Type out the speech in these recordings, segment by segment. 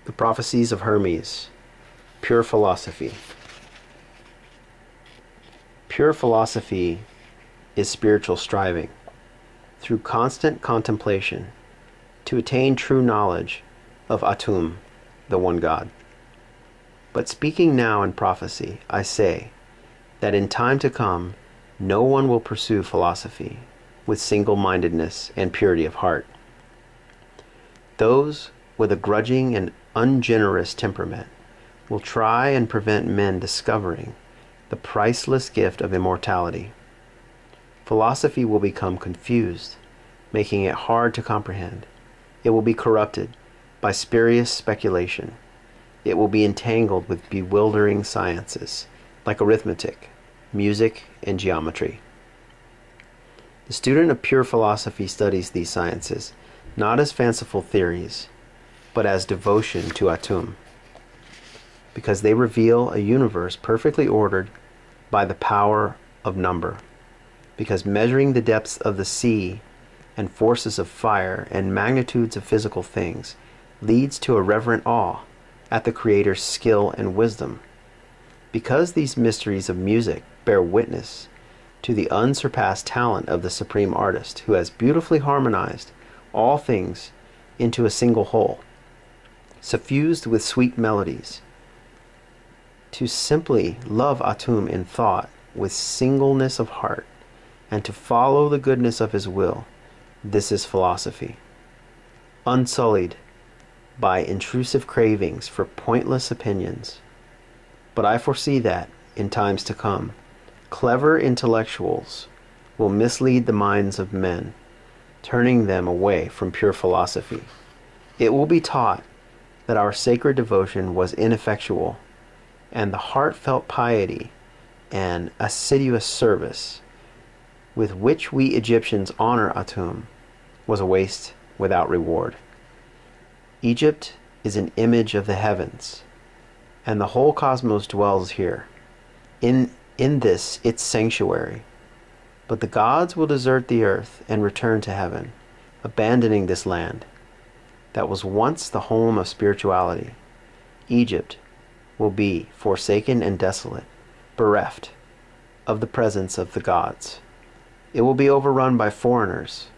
The Prophecies of Hermes. Pure philosophy. Pure philosophy is spiritual striving, through constant contemplation, to attain true knowledge of Atum, the one God. But speaking now in prophecy, I say that in time to come, no one will pursue philosophy with single-mindedness and purity of heart. Those with a grudging and ungenerous temperament will try and prevent men discovering the priceless gift of immortality. Philosophy will become confused, making it hard to comprehend. It will be corrupted by spurious speculation. It will be entangled with bewildering sciences like arithmetic, music, and geometry. The student of pure philosophy studies these sciences not as fanciful theories, but as devotion to Atum, because they reveal a universe perfectly ordered by the power of number, because measuring the depths of the sea and forces of fire and magnitudes of physical things leads to a reverent awe at the Creator's skill and wisdom, because these mysteries of music bear witness to the unsurpassed talent of the supreme artist who has beautifully harmonized all things into a single whole, suffused with sweet melodies. To simply love Atum in thought with singleness of heart, and to follow the goodness of his will, this is philosophy, unsullied by intrusive cravings for pointless opinions. But I foresee that, in times to come, clever intellectuals will mislead the minds of men, turning them away from pure philosophy. It will be taught that our sacred devotion was ineffectual, and the heartfelt piety and assiduous service with which we Egyptians honor Atum was a waste without reward. Egypt is an image of the heavens, and the whole cosmos dwells here, in this its sanctuary. But the gods will desert the earth and return to heaven, abandoning this land that was once the home of spirituality. Egypt will be forsaken and desolate, bereft of the presence of the gods. It will be overrun by foreigners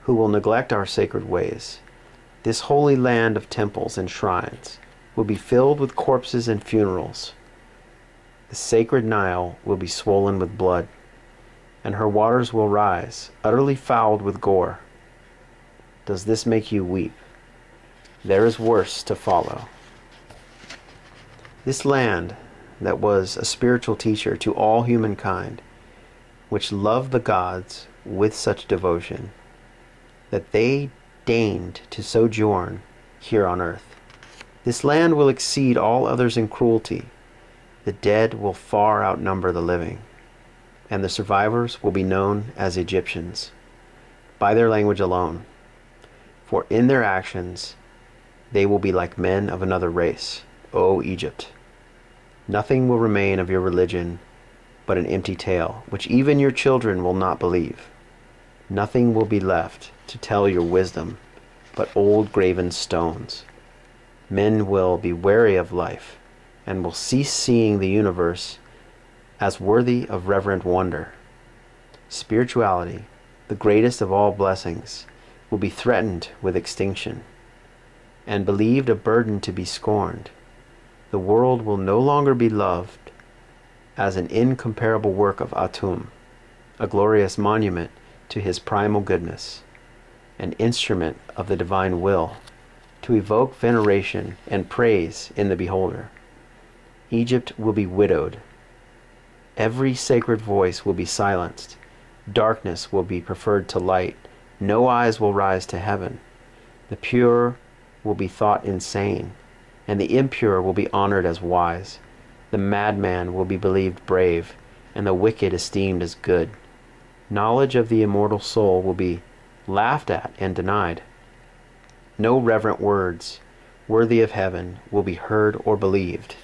who will neglect our sacred ways. This holy land of temples and shrines will be filled with corpses and funerals. The sacred Nile will be swollen with blood, and her waters will rise, utterly fouled with gore. Does this make you weep? There is worse to follow. This land that was a spiritual teacher to all humankind, which loved the gods with such devotion that they deigned to sojourn here on earth. This land will exceed all others in cruelty. The dead will far outnumber the living, and the survivors will be known as Egyptians by their language alone, for in their actions they will be like men of another race, O Egypt. Nothing will remain of your religion but an empty tale, which even your children will not believe. Nothing will be left to tell your wisdom but old graven stones. Men will be weary of life and will cease seeing the universe as worthy of reverent wonder. Spirituality, the greatest of all blessings, will be threatened with extinction and believed a burden to be scorned. The world will no longer be loved as an incomparable work of Atum, a glorious monument to his primal goodness, an instrument of the divine will, to evoke veneration and praise in the beholder. Egypt will be widowed. Every sacred voice will be silenced. Darkness will be preferred to light. No eyes will rise to heaven. The pure will be thought insane, and the impure will be honored as wise. The madman will be believed brave, and the wicked esteemed as good. Knowledge of the immortal soul will be laughed at and denied. No reverent words worthy of heaven will be heard or believed.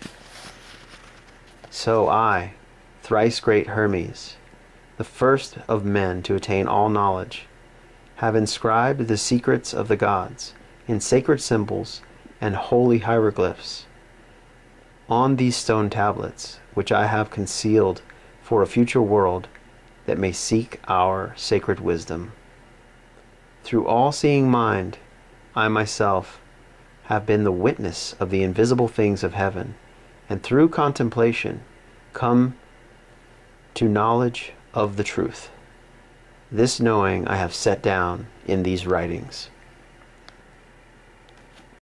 So I, thrice great Hermes, the first of men to attain all knowledge, have inscribed the secrets of the gods in sacred symbols and holy hieroglyphs on these stone tablets, which I have concealed for a future world that may seek our sacred wisdom. Through all-seeing mind, I myself have been the witness of the invisible things of heaven, and through contemplation come to knowledge of the truth. This knowing I have set down in these writings.